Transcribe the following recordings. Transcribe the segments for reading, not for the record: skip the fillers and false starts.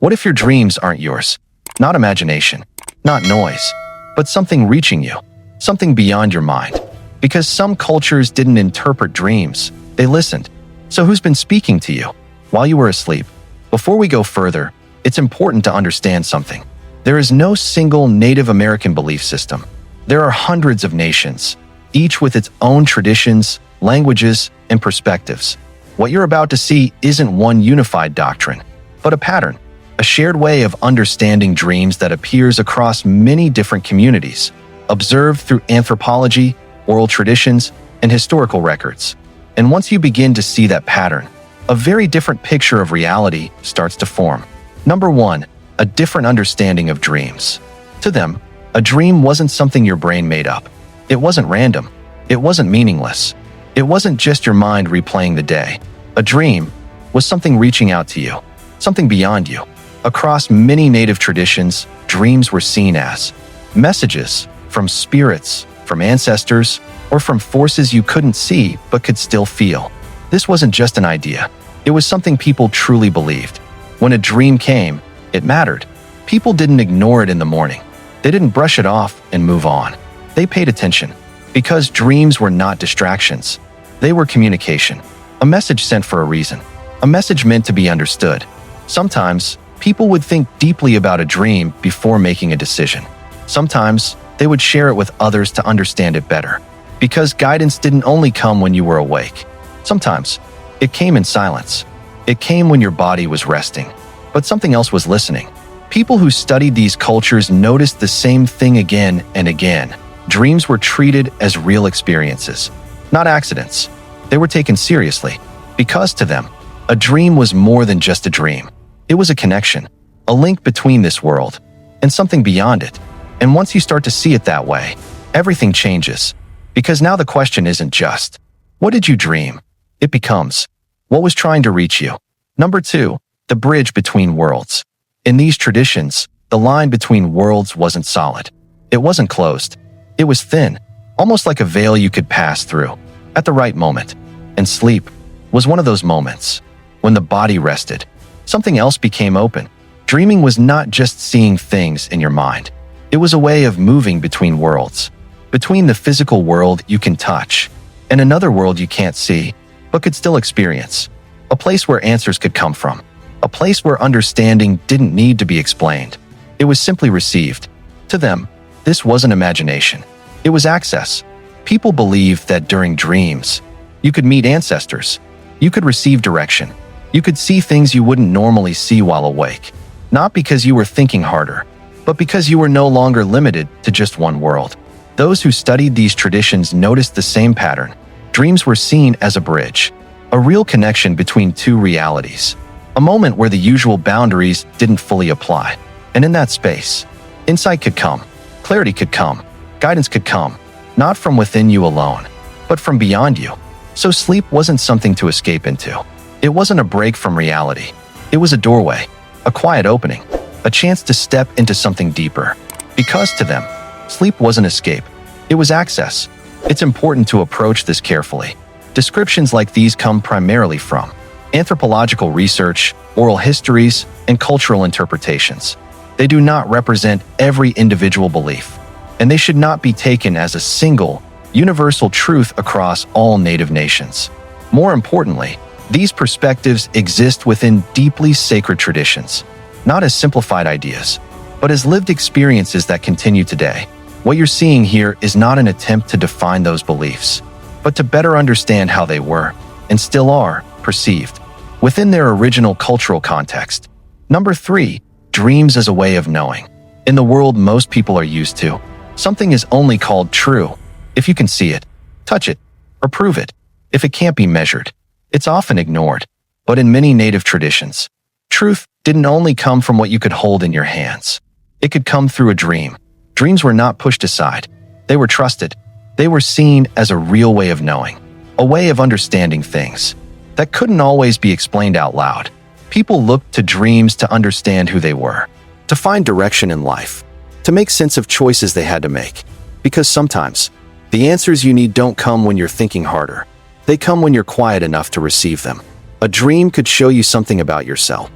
What if your dreams aren't yours? Not imagination, not noise, but something reaching you, something beyond your mind. Because some cultures didn't interpret dreams, they listened. So who's been speaking to you while you were asleep? Before we go further, it's important to understand something. There is no single Native American belief system. There are hundreds of nations, each with its own traditions, languages, and perspectives. What you're about to see isn't one unified doctrine, but a pattern, a shared way of understanding dreams that appears across many different communities, observed through anthropology, oral traditions, and historical records. And once you begin to see that pattern, a very different picture of reality starts to form. Number 1, a different understanding of dreams. To them, a dream wasn't something your brain made up. It wasn't random. It wasn't meaningless. It wasn't just your mind replaying the day. A dream was something reaching out to you, something beyond you. Across many Native traditions, dreams were seen as messages from spirits, from ancestors, or from forces you couldn't see but could still feel. This wasn't just an idea. It was something people truly believed. When a dream came, it mattered. People didn't ignore it in the morning. They didn't brush it off and move on. They paid attention. Because dreams were not distractions. They were communication. A message sent for a reason. A message meant to be understood. Sometimes, people would think deeply about a dream before making a decision. Sometimes, they would share it with others to understand it better. Because guidance didn't only come when you were awake. Sometimes, it came in silence. It came when your body was resting, but something else was listening. People who studied these cultures noticed the same thing again and again. Dreams were treated as real experiences, not accidents. They were taken seriously, because to them, a dream was more than just a dream. It was a connection, a link between this world and something beyond it. And once you start to see it that way, everything changes. Because now the question isn't just, what did you dream? It becomes, what was trying to reach you? Number 2, the bridge between worlds. In these traditions, the line between worlds wasn't solid. It wasn't closed. It was thin, almost like a veil you could pass through at the right moment. And sleep was one of those moments. When the body rested, something else became open. Dreaming was not just seeing things in your mind. It was a way of moving between worlds. Between the physical world you can touch and another world you can't see, but could still experience. A place where answers could come from. A place where understanding didn't need to be explained. It was simply received. To them, this wasn't imagination. It was access. People believed that during dreams, you could meet ancestors. You could receive direction. You could see things you wouldn't normally see while awake. Not because you were thinking harder, but because you were no longer limited to just one world. Those who studied these traditions noticed the same pattern. Dreams were seen as a bridge, a real connection between two realities, a moment where the usual boundaries didn't fully apply. And in that space, insight could come, clarity could come, guidance could come, not from within you alone, but from beyond you. So sleep wasn't something to escape into. It wasn't a break from reality. It was a doorway, a quiet opening, a chance to step into something deeper. Because to them, sleep wasn't escape. It was access. It's important to approach this carefully. Descriptions like these come primarily from anthropological research, oral histories, and cultural interpretations. They do not represent every individual belief, and they should not be taken as a single, universal truth across all Native nations. More importantly, these perspectives exist within deeply sacred traditions, not as simplified ideas, but as lived experiences that continue today. What you're seeing here is not an attempt to define those beliefs, but to better understand how they were, and still are, perceived within their original cultural context. Number 3, dreams as a way of knowing. In the world most people are used to, something is only called true if you can see it, touch it, or prove it. If it can't be measured, it's often ignored. But in many Native traditions, truth didn't only come from what you could hold in your hands. It could come through a dream. Dreams were not pushed aside. They were trusted. They were seen as a real way of knowing, a way of understanding things that couldn't always be explained out loud. People looked to dreams to understand who they were, to find direction in life, to make sense of choices they had to make. Because sometimes, the answers you need don't come when you're thinking harder. They come when you're quiet enough to receive them. A dream could show you something about yourself,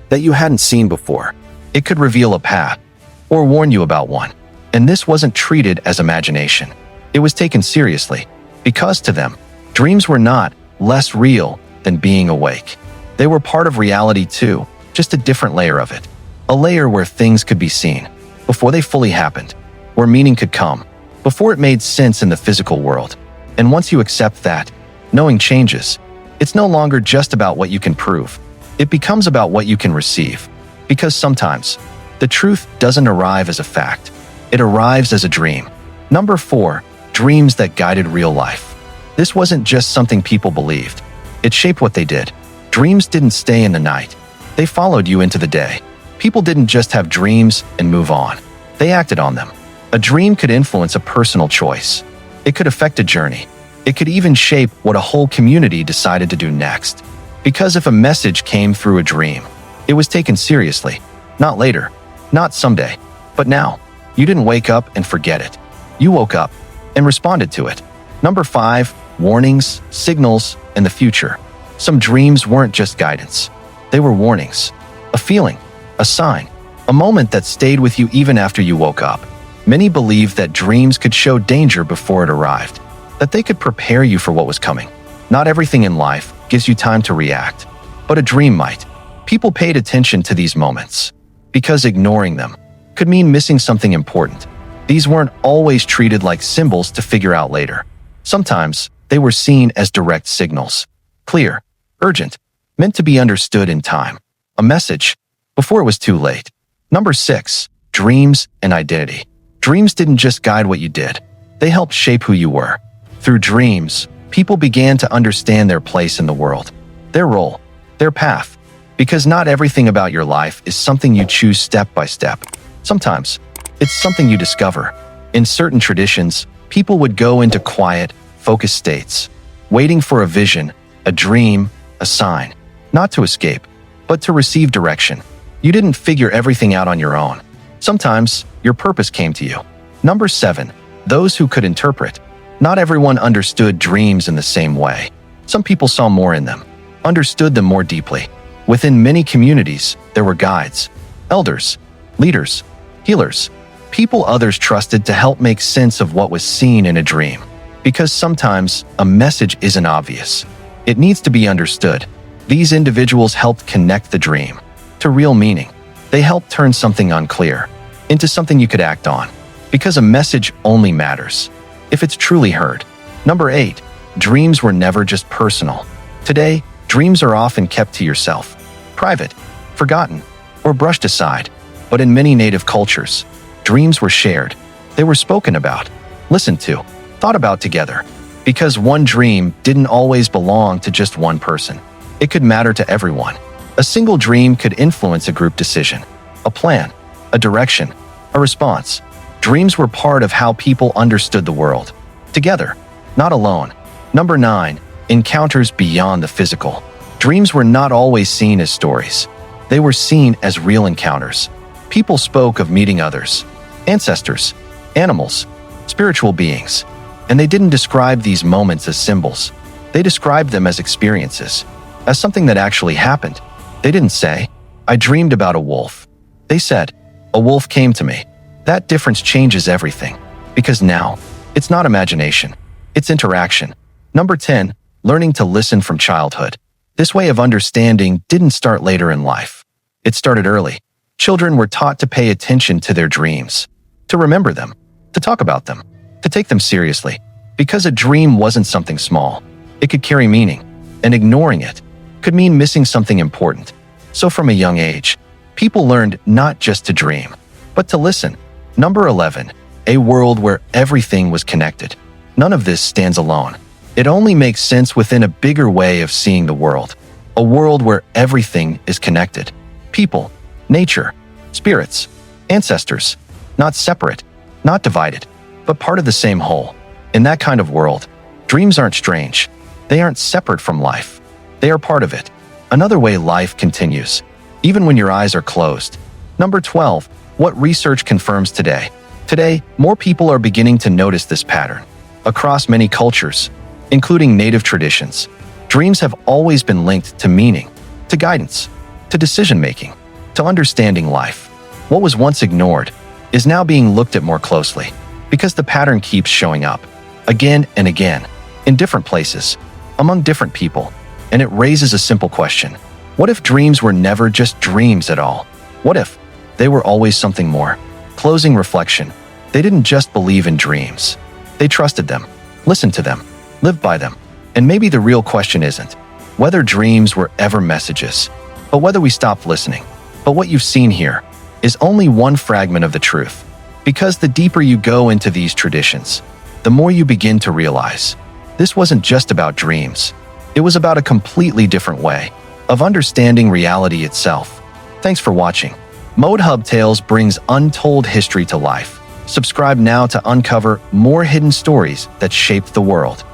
that you hadn't seen before. It could reveal a path or warn you about one. And this wasn't treated as imagination. It was taken seriously because to them, dreams were not less real than being awake. They were part of reality too, just a different layer of it. A layer where things could be seen before they fully happened, where meaning could come before it made sense in the physical world. And once you accept that, knowing changes. It's no longer just about what you can prove. It becomes about what you can receive. Because sometimes, the truth doesn't arrive as a fact. It arrives as a dream. Number 4, dreams that guided real life. This wasn't just something people believed. It shaped what they did. Dreams didn't stay in the night. They followed you into the day. People didn't just have dreams and move on. They acted on them. A dream could influence a personal choice. It could affect a journey. It could even shape what a whole community decided to do next. Because if a message came through a dream, it was taken seriously. Not later, not someday, but now. You didn't wake up and forget it. You woke up and responded to it. Number 5, warnings, signals, and the future. Some dreams weren't just guidance. They were warnings. A feeling, a sign, a moment that stayed with you even after you woke up. Many believed that dreams could show danger before it arrived, that they could prepare you for what was coming. Not everything in life gives you time to react, but a dream might. People paid attention to these moments because ignoring them could mean missing something important. These weren't always treated like symbols to figure out later. Sometimes they were seen as direct signals, clear, urgent, meant to be understood in time. A message before it was too late. Number 6, dreams and identity. Dreams didn't just guide what you did. They helped shape who you were. Through dreams, people began to understand their place in the world, their role, their path. Because not everything about your life is something you choose step by step. Sometimes, it's something you discover. In certain traditions, people would go into quiet, focused states, waiting for a vision, a dream, a sign, not to escape, but to receive direction. You didn't figure everything out on your own. Sometimes, your purpose came to you. Number 7, those who could interpret. Not everyone understood dreams in the same way. Some people saw more in them, understood them more deeply. Within many communities, there were guides, elders, leaders, healers, people others trusted to help make sense of what was seen in a dream. Because sometimes a message isn't obvious. It needs to be understood. These individuals helped connect the dream to real meaning. They helped turn something unclear into something you could act on. Because a message only matters if it's truly heard. Number 8, dreams were never just personal. Today, dreams are often kept to yourself, private, forgotten, or brushed aside. But in many native cultures, dreams were shared. They were spoken about, listened to, thought about together. Because one dream didn't always belong to just one person. It could matter to everyone. A single dream could influence a group decision, a plan, a direction, a response. Dreams were part of how people understood the world. Together, not alone. Number 9, encounters beyond the physical. Dreams were not always seen as stories. They were seen as real encounters. People spoke of meeting others, ancestors, animals, spiritual beings. And they didn't describe these moments as symbols. They described them as experiences, as something that actually happened. They didn't say, "I dreamed about a wolf." They said, "A wolf came to me." That difference changes everything. Because now, it's not imagination, it's interaction. Number 10, learning to listen from childhood. This way of understanding didn't start later in life. It started early. Children were taught to pay attention to their dreams, to remember them, to talk about them, to take them seriously. Because a dream wasn't something small. It could carry meaning, and ignoring it could mean missing something important. So from a young age, people learned not just to dream, but to listen. Number 11, a world where everything was connected. None of this stands alone. It only makes sense within a bigger way of seeing the world. A world where everything is connected. People, nature, spirits, ancestors, not separate, not divided, but part of the same whole. In that kind of world, dreams aren't strange. They aren't separate from life. They are part of it. Another way life continues, even when your eyes are closed. Number 12, what research confirms today. Today, more people are beginning to notice this pattern. Across many cultures, including native traditions, dreams have always been linked to meaning, to guidance, to decision-making. to understanding life. What was once ignored is now being looked at more closely, because the pattern keeps showing up, again and again, in different places, among different people, and it raises a simple question. What if dreams were never just dreams at all? What if they were always something more? Closing reflection. They didn't just believe in dreams. They trusted them, listened to them, lived by them. And maybe the real question isn't whether dreams were ever messages, but whether we stopped listening. But what you've seen here is only one fragment of the truth, because the deeper you go into these traditions, the more you begin to realize this wasn't just about dreams. It was about a completely different way of understanding reality itself. Thanks for watching. Mode Hub Tales brings untold history to life. Subscribe now to uncover more hidden stories that shaped the world.